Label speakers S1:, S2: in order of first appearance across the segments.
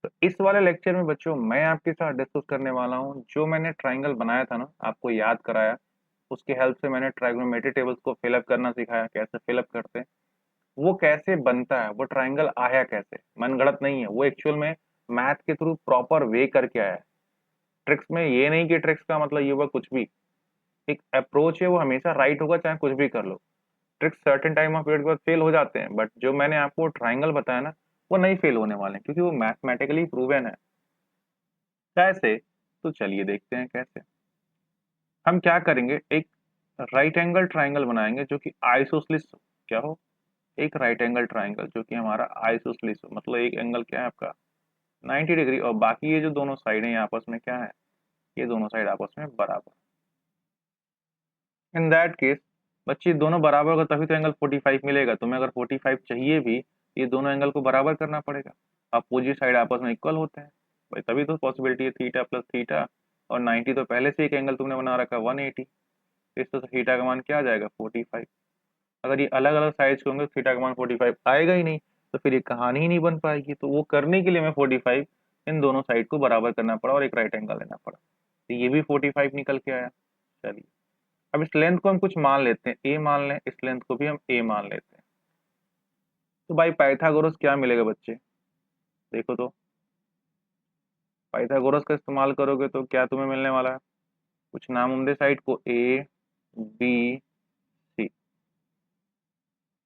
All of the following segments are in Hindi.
S1: तो इस वाले लेक्चर में बच्चों मैं आपके साथ डिस्कस करने वाला हूँ, जो मैंने ट्राइंगल बनाया था ना, आपको याद कराया, उसकी हेल्प से मैंने ट्राइगोनोमेट्री टेबल्स को फिलअप करना सिखाया, कैसे फिलअप करते हैं, वो कैसे बनता है, वो ट्राइंगल आया कैसे, मनगढ़ंत नहीं है वो, एक्चुअल में मैथ के थ्रू प्रॉपर वे करके आया है। ट्रिक्स में ये नहीं कि ट्रिक्स का मतलब ये हुआ कुछ भी, एक अप्रोच है वो हमेशा राइट होगा चाहे कुछ भी कर लो। Tricks certain time of period के बाद फेल हो जाते हैं, बट जो मैंने आपको ट्राइंगल बताया ना, वो नहीं फेल होने वाले हैं, क्योंकि वो मैथमेटिकली प्रूवन है। कैसे? तो चलिए देखते हैं कैसे। हम क्या करेंगे, एक राइट एंगल ट्राइंगल बनाएंगे जो कि आइसोसलिस क्या हो, एक राइट एंगल ट्राइंगल जो कि हमारा आइसोसलिस हो, मतलब एक एंगल क्या है आपका 90 डिग्री, और बाकी ये जो दोनों साइड है आपस में क्या है, ये दोनों साइड आपस में बराबर। इन दैट केस बच्चे दोनों बराबर होगा तभी तो एंगल 45 मिलेगा। तुम्हें अगर 45 चाहिए भी, ये दोनों एंगल को बराबर करना पड़ेगा। अपोजिट साइड आपस में इक्वल होते हैं भाई, तभी तो पॉसिबिलिटी है थीटा प्लस थीटा, और 90 तो पहले से एक एंगल तुमने बना रखा 180, इस तो थीटा का मान क्या आ जाएगा 45। अगर ये अलग अलग साइज के होंगे तो थीटा का मान 45 आएगा ही नहीं, तो फिर ये कहानी ही नहीं बन पाएगी। तो वो करने के लिए मैं 45 इन दोनों साइड को बराबर करना पड़ा और एक राइट एंगल लेना पड़ा, तो ये भी 45 निकल के आया। चलिए अब इस लेंथ को हम कुछ मान लेते हैं, ए मान लें, इस लेंथ को भी हम ए मान लेते हैं। तो भाई पाइथागोरस क्या मिलेगा बच्चे, देखो तो, पाइथागोरस का इस्तेमाल करोगे तो क्या तुम्हें मिलने वाला है, कुछ नामुमदे साइड को A B C,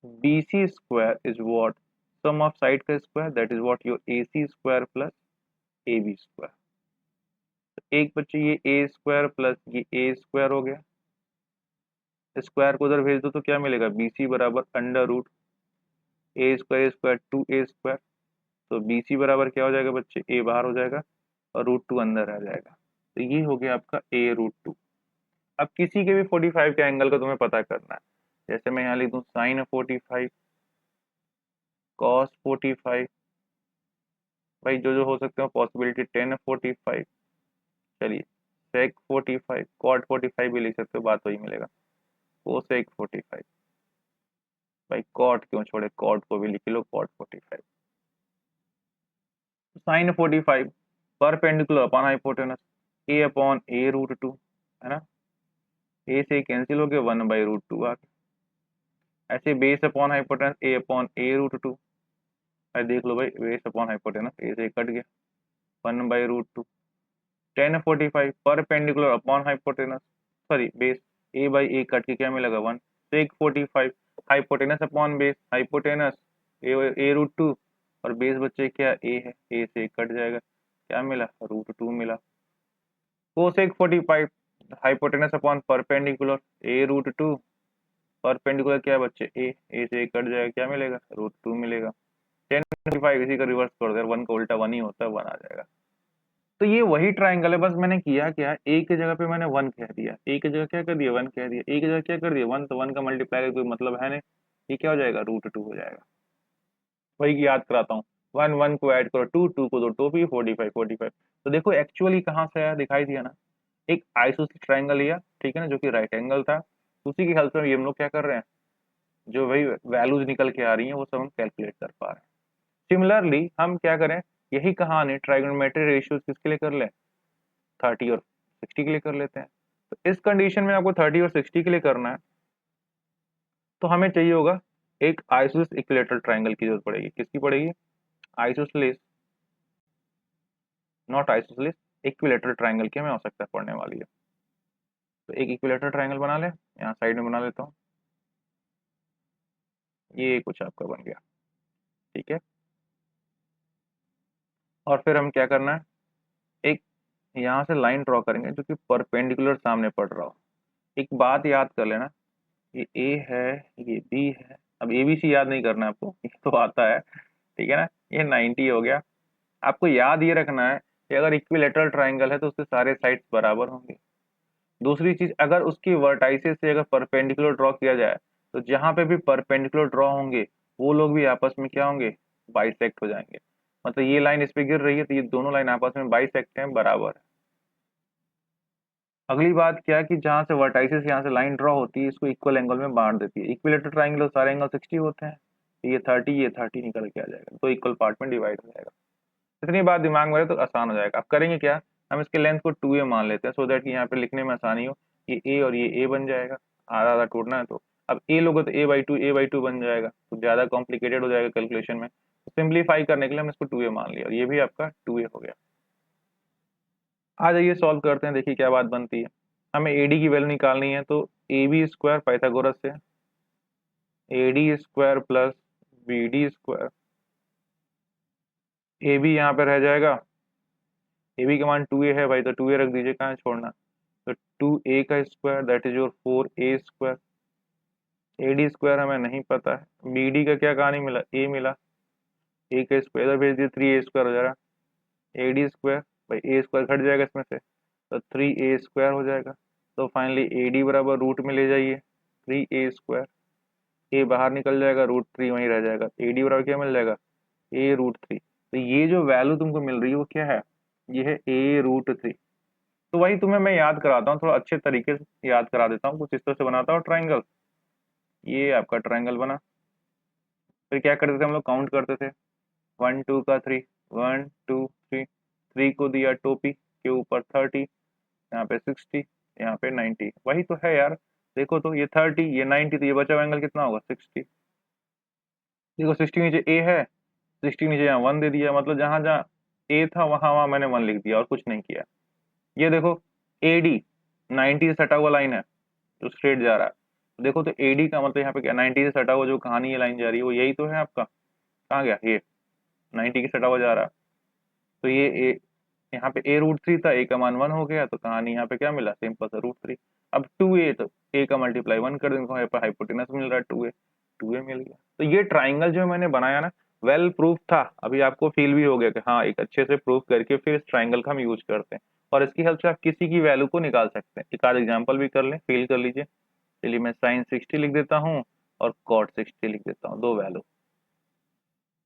S1: B C square is what sum of side का square, that is what your A C square plus A B square. एक बच्चे ये ए स्क्वायर प्लस ये ए स्क्वायर हो गया, स्क्वायर को उधर भेज दो तो क्या मिलेगा, बी सी बराबर अंडर रूट ए स्क्वायर स्क्वायर 2a स्क्वायर। तो बी सी बराबर क्या हो जाएगा बच्चे, ए बाहर हो जाएगा और रूट 2 अंदर आ जाएगा, तो ये हो गया आपका a√2। अब किसी के भी 45 के एंगल का तुम्हें पता करना है, जैसे मैं यहाँ लिख दूँ साइन 45, कॉस 45, भाई जो जो हो सकते हो पॉसिबिलिटी, टेन 45, चलिए सेक 45, कॉट 45 भी लिख सकते हो, बात वही मिलेगा, कोसेक 45, भाई कॉट क्यों छोड़े, कॉट को भी लिख लो cot 45, sine 45 perpendicular upon hypotenuse A upon a√2, है ना, ए से कैंसिल हो गया 1/√2 आ गया। ऐसे base upon hypotenuse A upon a√2, भाई देख लो भाई बेस अपॉन हाइपोटेनस ए से कट गया 1/√2। Ten 45 perpendicular upon hypotenuse, sorry base, A by A cut के क्या मिलेगा 1, सेक 45 hypotenuse upon base, hypotenuse a√2, और बेस बच्चे क्या ए है, ए से कट जाएगा, क्या मिला √2 मिला। Cosec 45 hypotenuse upon perpendicular a√2, perpendicular क्या है बच्चे ए से कट जाएगा, क्या मिलेगा √2 मिलेगा। टेन 45 इसी का रिवर्स कर दे, वन का उल्टा वन ही होता है, वन आ जाएगा। तो ये वही ट्राइंगल है, बस मैंने किया क्या, ए की जगह पे मैंने वन कह दिया, ए की जगह क्या कर दिया वन कह दिया, ए की जगह क्या कर दिया वन, तो वन का मल्टीप्लाई कोई मतलब है नहीं, ये क्या हो जाएगा √2 हो जाएगा। वही की याद कराता हूँ, वन वन को ऐड करो, टू टू को दो टू भी 45 45। तो देखो एक्चुअली कहाँ से आया, दिखाई दिया ना, एक आइसोसेलेस ट्राइंगल लिया, ठीक है ना, जो कि राइट एंगल था, उसी की हेल्प से ये हम लोग क्या कर रहे हैं, जो वही वैल्यूज निकल के आ रही हैं वो सब हम कैलकुलेट कर पा रहे हैं। सिमिलरली हम क्या करें, यही कहानी ट्राइगोनोमेट्री रेशियोज किसके लिए कर लें, 30 और 60 के लिए कर लेते हैं। तो इस कंडीशन में आपको 30 और 60 के लिए करना है, तो हमें चाहिए होगा एक आइसोसेलेस इक्विलैटरल ट्राइंगल की जरूरत पड़ेगी, किसकी पड़ेगी, isosceles, not isosceles, equilateral triangle की हमें आवश्यकता पड़ने वाली है। तो एक इक्विलैटरल ट्राइंगल बना ले, यहाँ साइड में बना लेता हूँ, ये कुछ आपका बन गया, ठीक है। और फिर हम क्या करना है, एक यहाँ से लाइन ड्रॉ करेंगे जो कि परपेंडिकुलर सामने पड़ रहा हो। एक बात याद कर लेना, ये ए है, ये बी है, अब ए बी सी याद नहीं करना है आपको, ये तो आता है, ठीक है ना, ये 90 हो गया। आपको याद ये रखना है कि अगर इक्विलेटरल ट्राइंगल है तो उसके सारे साइड्स बराबर होंगे। दूसरी चीज, अगर उसकी वर्टाइसेस से अगर परपेंडिकुलर ड्रॉ किया जाए तो जहां पे भी परपेंडिकुलर ड्रॉ होंगे वो लोग भी आपस में क्या होंगे, बाइसेक्ट हो जाएंगे। मतलब ये लाइन इस पे गिर रही है तो ये दोनों लाइन आपस में बाइसेक्ट हैं, बराबर है। अगली बात क्या है कि जहां से वर्टाइसेस यहाँ से लाइन ड्रॉ होती है इसको इक्वल एंगल में बांट देती है। इक्विलेटरल ट्राइंगल सारे एंगल 60 होते हैं, तो ये 30 निकल के आ जाएगा, तो इक्वल पार्ट में डिवाइड हो जाएगा। इतनी बात दिमाग में रहे तो आसान हो जाएगा। अब करेंगे क्या, हम इसके लेंथ को 2a मान लेते हैं सो दैट कि यहाँ पे लिखने में आसानी हो। ये a और ये a बन जाएगा, आधा आधा टूटना है तो अब a लोगे तो a/2 बन जाएगा, तो ज्यादा कॉम्प्लिकेटेड हो जाएगा कैलकुलेशन में। तो सिंप्लीफाई करने के लिए हम इसको 2a मान लिया और ये भी आपका 2a हो गया। आ जाइए सॉल्व करते हैं, देखिए क्या बात बनती है। हमें AD की वैल्यू निकालनी है तो AB स्क्वायर पाइथागोरस से AD square plus BD square, AB यहाँ पे रह जाएगा, AB का मान 2a है भाई तो 2a रख दीजिए, कहाँ छोड़ना, तो 2a का square that is your 4a square. AD square हमें नहीं पता है, BD का क्या कहानी मिला, a मिला, a का स्क्वायर इधर भेज दिए 3a स्क्वायर हो जाएगा, AD स्क्वायर भाई a स्क्वायर घट जाएगा इसमें से तो 3a स्क्वायर हो जाएगा। तो फाइनली AD बराबर रूट में ले जाइए 3a स्क्वायर, a बाहर निकल जाएगा, √3 वहीं रह जाएगा, AD बराबर क्या मिल जाएगा, a√3। तो ये जो वैल्यू तुमको मिल रही है वो क्या है, ये है a√3। तो वही तुम्हें मैं याद कराता हूँ, थोड़ा अच्छे तरीके से याद करा देता हूँ, कुछ इस तरह से बनाता हूँ ट्राइंगल। ये आपका ट्राइंगल बना, फिर क्या करते थे हम लोग, काउंट करते थे, 1 2 का 3, 1 2 3, 3 को दिया टोपी के ऊपर 30, यहाँ पे 60, यहाँ पे 90, वही तो है यार। देखो तो ये 30 ये 90, तो ये बचा हुआ एंगल कितना होगा 60। देखो 60 नीचे ए है, 60 नीचे यहाँ 1 दे दिया, मतलब जहां जहां ए था वहां वहां मैंने 1 लिख दिया और कुछ नहीं किया। ये देखो AD 90 से सटा हुआ लाइन है जो स्ट्रेट जा रहा है, देखो तो AD का मतलब यहाँ पे क्या 90 से सटा हुआ जो कहानी ये लाइन जा रही है वो यही तो है आपका, कहाँ गया ये 90 की सटा हुआ जा रहा है। तो ये ए, यहाँ पे a√3 था, a का मान 1 हो गया तो कहानी यहाँ पे क्या मिला, सिंपल सा √3। अब 2a तो a का मल्टीप्लाई 1 कर देंगे, यहाँ पे हाइपोटेनस मिल रहा है 2a मिल गया। तो ये ट्राइंगल जो मैंने बनाया ना वेल प्रूफ था, अभी आपको फील भी हो गया कि हाँ एक अच्छे से प्रूफ करके फिर इस ट्राइंगल का हम यूज करते हैं और इसकी हेल्प से आप किसी की वैल्यू को निकाल सकते हैं। एक आध एग्जाम्पल भी कर लें, फील कर लीजिए। चलिए मैं साइन 60 लिख देता हूँ और कॉट 60 लिख देता हूँ, दो वैल्यू।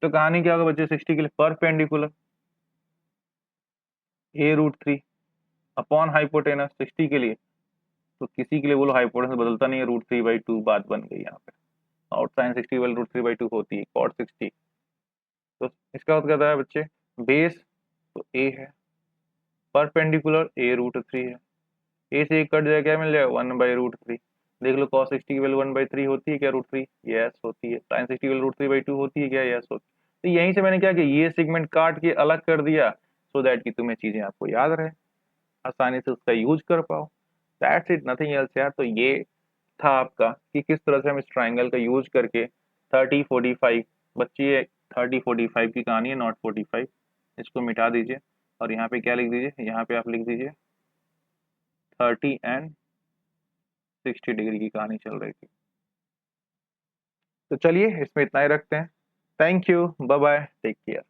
S1: तो कहानी क्या होगा बच्चे, 60 के लिए परपेंडिकुलर a√3 अपॉन हाइपोटेनस 60 के लिए, तो किसी के लिए बोलो हाइपोटेनस बदलता नहीं है, √3/2 बात बन गई यहाँ पे। और साइन 60 वाली √3/2 होती है कॉट 60। तो इसका मतलब कहता है बच्चे बेस तो a है, परपेंडिकुलर a√3 है, a से एक कट जाएगा क्या मिल जाएगा 1/√3। देख लो cos 60 की वैल्यू 1/3 होती है क्या √3, यस होती है। sin 60 की वैल्यू √3/2 होती है क्या, यस होती है। तो यहीं से मैंने क्या किया, ये सेगमेंट काट के अलग कर दिया सो दैट कि तुम्हें चीजें आपको याद रहे, आसानी से उसका यूज कर पाओ। दैट्स इट, नथिंग एल्स यार। तो ये था आपका कि किस तरह से हम इस ट्राइंगल का यूज करके 30 45, बच्ची ये 30 45 की कहानी है नॉट 45, इसको मिटा दीजिए और यहाँ पे क्या लिख दीजिए, यहाँ पे आप लिख दीजिए 30 एंड 60 डिग्री की कहानी चल रही थी। तो चलिए इसमें इतना ही रखते हैं। Thank you, bye bye, take care.